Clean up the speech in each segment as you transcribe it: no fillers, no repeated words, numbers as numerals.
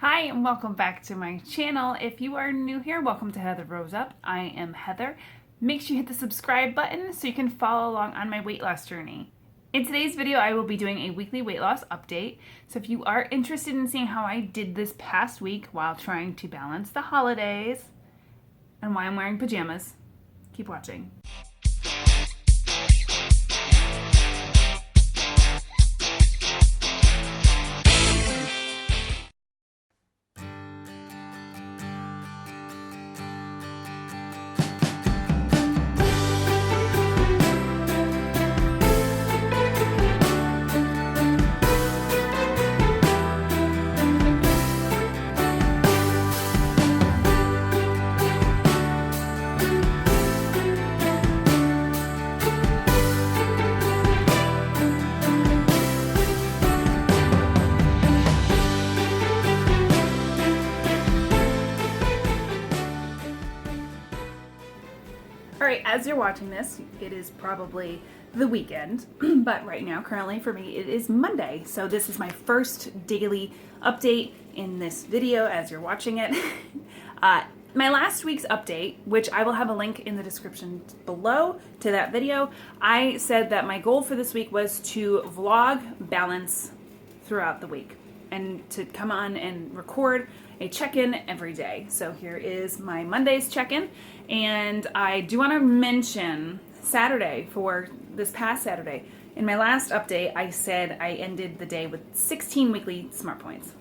Hi and welcome back to my channel. If you are new here, welcome to Heather Rose Up. I am Heather. Make sure you hit the subscribe button so you can follow along on my weight loss journey. In today's video, I will be doing a weekly weight loss update. So if you are interested in seeing how I did this past week while trying to balance the holidays and why I'm wearing pajamas, keep watching. Alright, as you're watching this, it is probably the weekend, but right now, currently for me, it is Monday. So this is my first daily update in this video as you're watching it. My last week's update, which I will have a link in the description below to that video, I said that my goal for this week was to vlog balance throughout the week and to come on and record a check-in every day. So here is my Monday's check-in, and I do want to mention Saturday for this past Saturday. In my last update, I said I ended the day with 16 weekly smart points.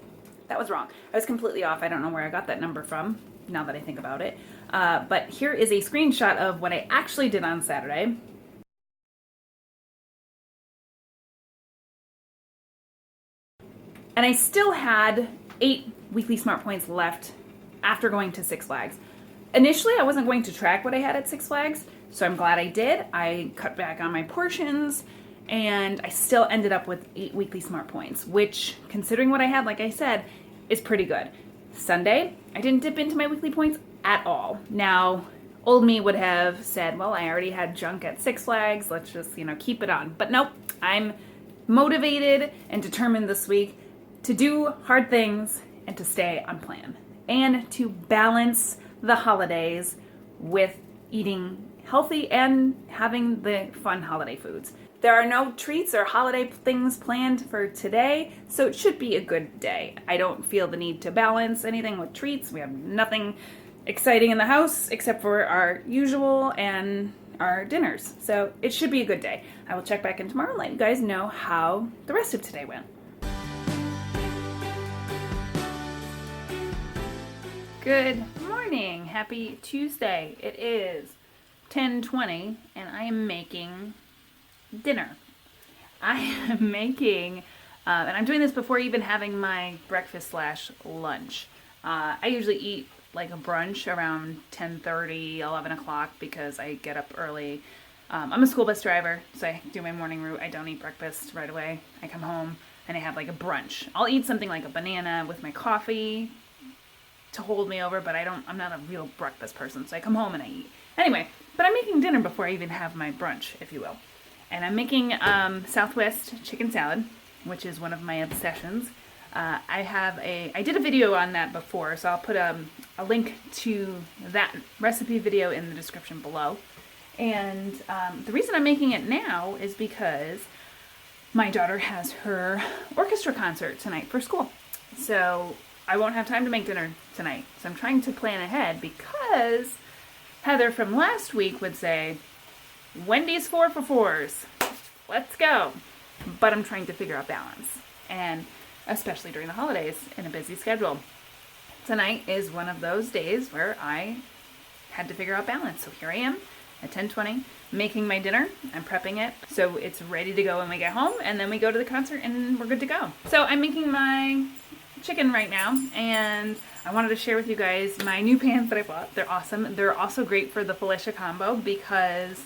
That was wrong. I was completely off. I don't know where I got that number from, now that I think about it. But here is a screenshot of what I actually did on Saturday. And I still had 8 weekly smart points left after going to Six Flags. Initially, I wasn't going to track what I had at Six Flags, so I'm glad I did. I cut back on my portions, and I still ended up with 8 weekly smart points, which, considering what I had, like I said, is pretty good. Sunday, I didn't dip into my weekly points at all. Now, old me would have said, well, I already had junk at Six Flags, let's just, keep it on. But nope, I'm motivated and determined this week to do hard things and to stay on plan and to balance the holidays with eating healthy and having the fun holiday foods. There are no treats or holiday things planned for today, so it should be a good day. I don't feel the need to balance anything with treats. We have nothing exciting in the house except for our usual and our dinners, so it should be a good day. I will check back in tomorrow and let you guys know how the rest of today went. Good morning. Happy Tuesday. It is 10:20 and I am making dinner. I am making, and I'm doing this before even having my breakfast / lunch. I usually eat like a brunch around 10:30, 11 o'clock because I get up early. I'm a school bus driver, so I do my morning route. I don't eat breakfast right away. I come home and I have like a brunch. I'll eat something like a banana with my coffee to hold me over, but I'm not a real breakfast person, so I come home and I eat. Anyway, but I'm making dinner before I even have my brunch, if you will. And I'm making Southwest chicken salad, which is one of my obsessions. I did a video on that before, so I'll put a link to that recipe video in the description below. And the reason I'm making it now is because my daughter has her orchestra concert tonight for school. So I won't have time to make dinner tonight. So I'm trying to plan ahead because Heather from last week would say, Wendy's 4 for 4s. Let's go. But I'm trying to figure out balance. And especially during the holidays in a busy schedule. Tonight is one of those days where I had to figure out balance. So here I am at 10:20 making my dinner. I'm prepping it so it's ready to go when we get home. And then we go to the concert and we're good to go. So I'm making my chicken right now, and I wanted to share with you guys my new pans that I bought. They're awesome. They're also great for the Felicia combo because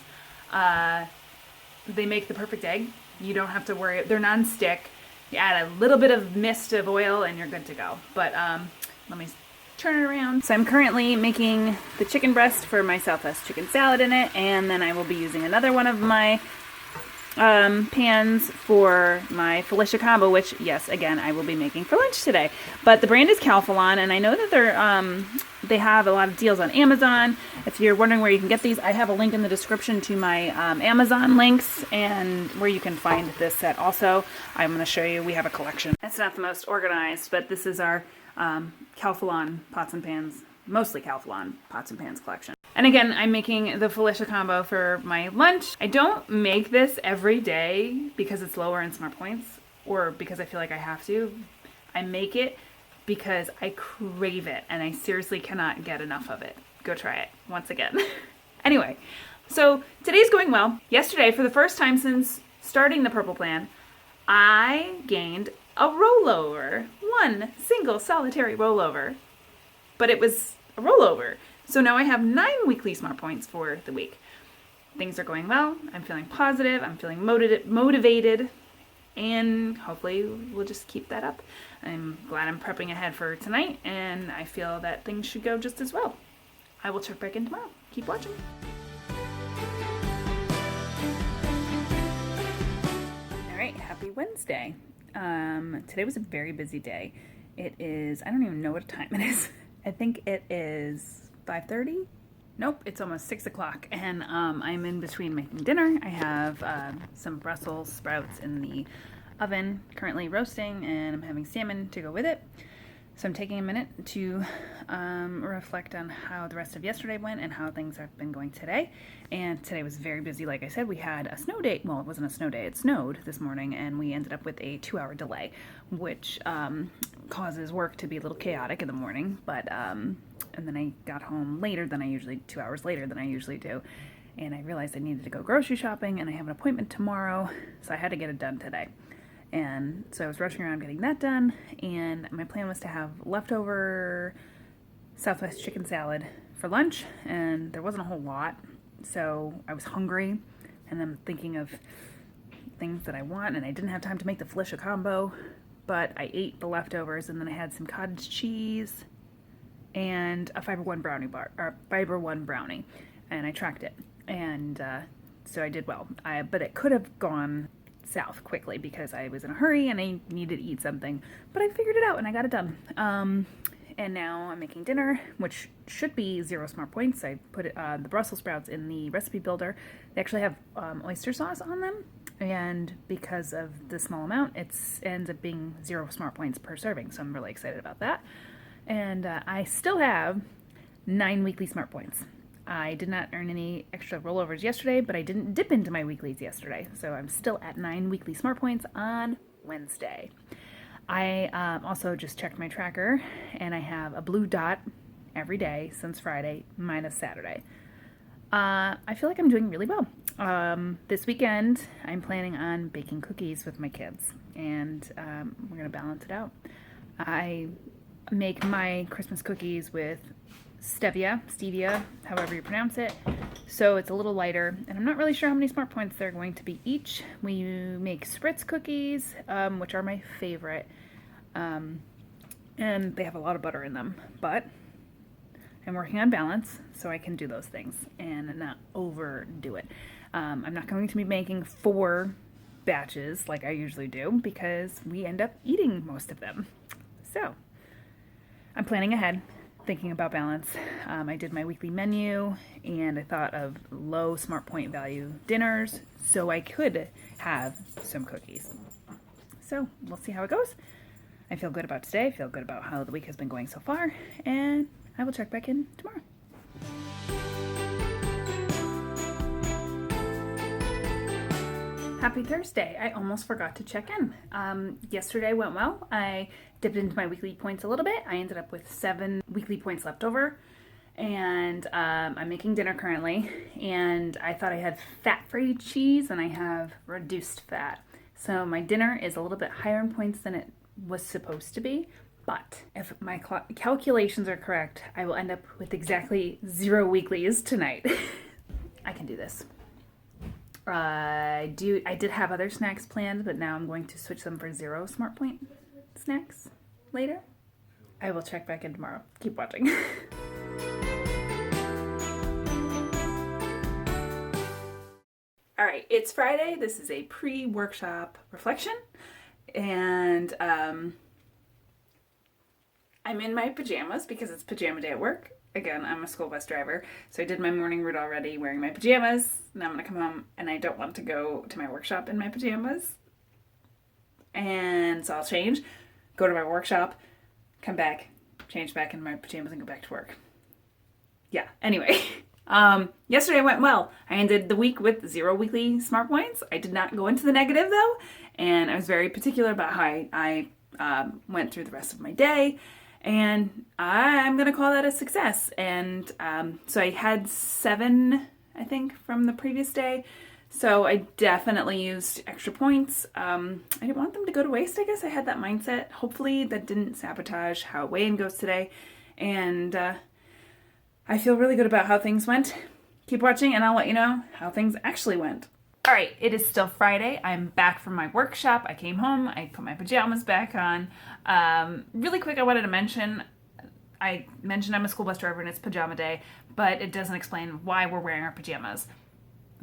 they make the perfect egg. You don't have to worry. They're non-stick. You add a little bit of mist of oil and you're good to go. But let me turn it around. So I'm currently making the chicken breast for my Southwest chicken salad in it, and then I will be using another one of my pans for my Felicia combo, which, yes, again, I will be making for lunch today. But the brand is Calphalon, and I know that they have a lot of deals on Amazon. If you're wondering where you can get these, I have a link in the description to my Amazon links and where you can find this set also. I'm going to show you, we have a collection. It's not the most organized, but this is our Calphalon pots and pans, mostly Calphalon pots and pans collection. And again, I'm making the Felicia combo for my lunch. I don't make this every day because it's lower in Smart Points or because I feel like I have to. I make it because I crave it and I seriously cannot get enough of it. Go try it once again. Anyway, so today's going well. Yesterday, for the first time since starting the Purple Plan, I gained a rollover. One single solitary rollover. But it was a rollover. So now I have 9 weekly Smart Points for the week. Things are going well. I'm feeling positive. I'm feeling motivated. And hopefully we'll just keep that up. I'm glad I'm prepping ahead for tonight. And I feel that things should go just as well. I will check back in tomorrow. Keep watching. All right. Happy Wednesday. Today was a very busy day. It is, I don't even know what time it is. I think it is 5:30? Nope, it's almost 6 o'clock, and I'm in between making dinner. I have some Brussels sprouts in the oven, currently roasting, and I'm having salmon to go with it. So I'm taking a minute to reflect on how the rest of yesterday went and how things have been going today. And today was very busy. Like I said, we had a snow day. Well, it wasn't a snow day. It snowed this morning, and we ended up with a 2-hour delay, which causes work to be a little chaotic in the morning. But and then I got home later than I usually, 2 hours later than I usually do. And I realized I needed to go grocery shopping, and I have an appointment tomorrow, so I had to get it done today. And so I was rushing around getting that done, and my plan was to have leftover Southwest chicken salad for lunch, and there wasn't a whole lot, so I was hungry, and I'm thinking of things that I want, and I didn't have time to make the Felicia combo, but I ate the leftovers, and then I had some cottage cheese and a Fiber One brownie and I tracked it, and so I did well. But it could have gone south quickly because I was in a hurry and I needed to eat something, but I figured it out and I got it done. And now I'm making dinner, which should be 0 Smart Points. I put the Brussels sprouts in the recipe builder. They actually have oyster sauce on them, and because of the small amount, it ends up being 0 Smart Points per serving, so I'm really excited about that. And I still have 9 weekly Smart Points. I did not earn any extra rollovers yesterday, but I didn't dip into my weeklies yesterday. So I'm still at 9 weekly Smart Points on Wednesday. I also just checked my tracker, and I have a blue dot every day since Friday, minus Saturday. I feel like I'm doing really well. This weekend, I'm planning on baking cookies with my kids, and we're going to balance it out. I make my Christmas cookies with stevia, however you pronounce it, so it's a little lighter, and I'm not really sure how many Smart Points they're going to be each. We make Spritz cookies, which are my favorite, and they have a lot of butter in them, but I'm working on balance so I can do those things and not overdo it. I'm not going to be making 4 batches like I usually do because we end up eating most of them. So I'm planning ahead, thinking about balance. I did my weekly menu, and I thought of low Smart Point value dinners so I could have some cookies. So we'll see how it goes. I feel good about today. I feel good about how the week has been going so far, and I will check back in tomorrow. Happy Thursday. I almost forgot to check in. Yesterday went well. I dipped into my weekly points a little bit. I ended up with 7 weekly points left over, and I'm making dinner currently, and I thought I had fat-free cheese, and I have reduced fat. So my dinner is a little bit higher in points than it was supposed to be, but if my calculations are correct, I will end up with exactly 0 weeklies tonight. I can do this. I did have other snacks planned, but now I'm going to switch them for 0 Smart Point snacks later. I will check back in tomorrow. Keep watching. All right, it's Friday. This is a pre-workshop reflection, and I'm in my pajamas because it's pajama day at work. Again, I'm a school bus driver, so I did my morning route already wearing my pajamas. Now I'm gonna come home, and I don't want to go to my workshop in my pajamas. And so I'll change, go to my workshop, come back, change back in my pajamas, and go back to work. Yeah, anyway. Yesterday went well. I ended the week with 0 weekly smart points. I did not go into the negative though, and I was very particular about how I went through the rest of my day, and I'm gonna call that a success. And so I had 7, I think, from the previous day. So I definitely used extra points. I didn't want them to go to waste, I guess. I had that mindset. Hopefully that didn't sabotage how weigh-in goes today. And I feel really good about how things went. Keep watching and I'll let you know how things actually went. All right, it is still Friday. I'm back from my workshop. I came home. I put my pajamas back on. Really quick, I wanted to mention, I mentioned I'm a school bus driver and it's pajama day, but it doesn't explain why we're wearing our pajamas.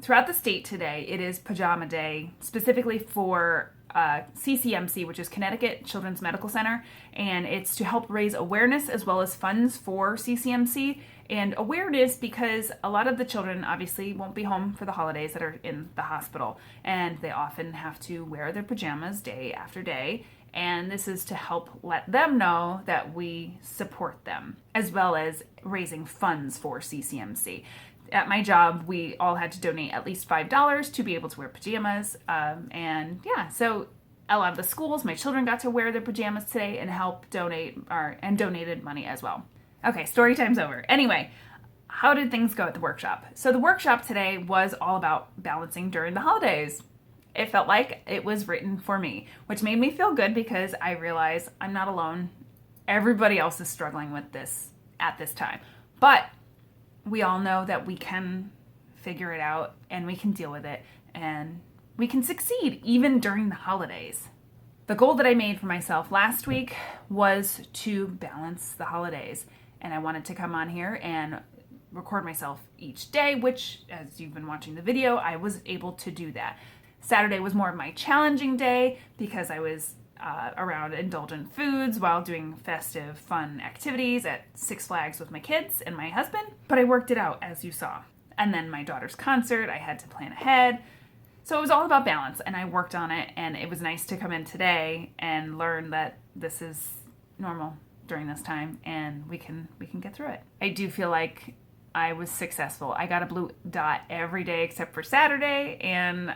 Throughout the state today, it is pajama day, specifically for CCMC, which is Connecticut Children's Medical Center, and it's to help raise awareness as well as funds for CCMC. And awareness because a lot of the children obviously won't be home for the holidays that are in the hospital, and they often have to wear their pajamas day after day. And this is to help let them know that we support them, as well as raising funds for CCMC. At my job, we all had to donate at least $5 to be able to wear pajamas. And yeah, so a lot of the schools, my children got to wear their pajamas today and help donate and donated money as well. Okay, story time's over. Anyway, how did things go at the workshop? So the workshop today was all about balancing during the holidays. It felt like it was written for me, which made me feel good because I realized I'm not alone. Everybody else is struggling with this at this time. But we all know that we can figure it out and we can deal with it and we can succeed even during the holidays. The goal that I made for myself last week was to balance the holidays, and I wanted to come on here and record myself each day, which, as you've been watching the video, I was able to do that. Saturday was more of my challenging day because I was around indulgent foods while doing festive, fun activities at Six Flags with my kids and my husband. But I worked it out, as you saw. And then my daughter's concert, I had to plan ahead. So it was all about balance, and I worked on it, and it was nice to come in today and learn that this is normal during this time, and we can get through it. I do feel like I was successful. I got a blue dot every day except for Saturday, and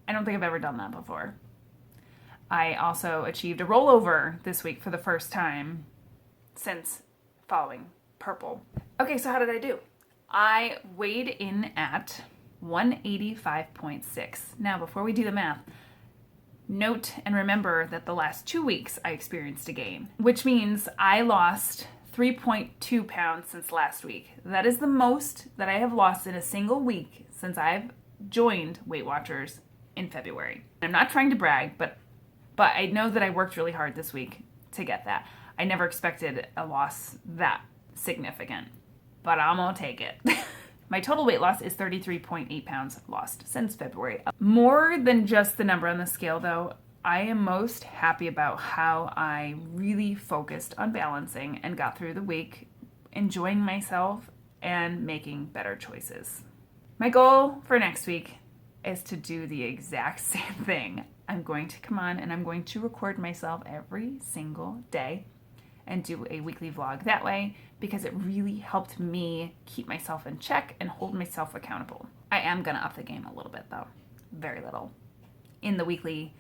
I don't think I've ever done that before. I also achieved a rollover this week for the first time since following purple. Okay, so how did I do? I weighed in at 185.6. Now, before we do the math, note and remember that the last 2 weeks I experienced a gain, which means I lost 3.2 pounds since last week. That is the most that I have lost in a single week since I've joined Weight Watchers in February. I'm not trying to brag, but I know that I worked really hard this week to get that. I never expected a loss that significant, but I'm gonna take it. My total weight loss is 33.8 pounds lost since February. More than just the number on the scale though, I am most happy about how I really focused on balancing and got through the week, enjoying myself and making better choices. My goal for next week is to do the exact same thing. I'm going to come on and I'm going to record myself every single day and do a weekly vlog that way because it really helped me keep myself in check and hold myself accountable. I am going to up the game a little bit though, very little. In the weekly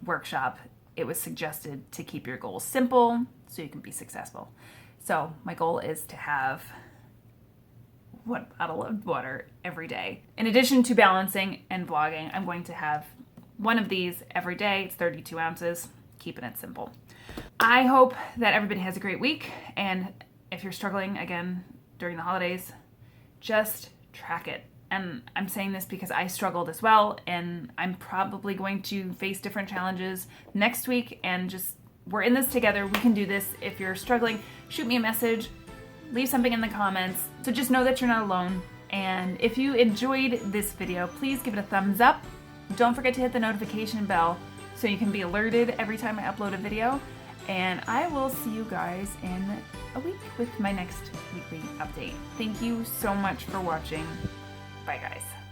workshop, it was suggested to keep your goals simple so you can be successful. So my goal is to have 1 bottle of water every day. In addition to balancing and vlogging, I'm going to have one of these every day. It's 32 ounces, keeping it simple. I hope that everybody has a great week. And if you're struggling again during the holidays, just track it. And I'm saying this because I struggled as well. And I'm probably going to face different challenges next week. And just, we're in this together. We can do this. If you're struggling, shoot me a message, leave something in the comments. So just know that you're not alone And if you enjoyed this video, please give it a thumbs up. Don't forget to hit the notification bell so you can be alerted every time I upload a video. And I will see you guys in a week with my next weekly update. Thank you so much for watching. Bye guys.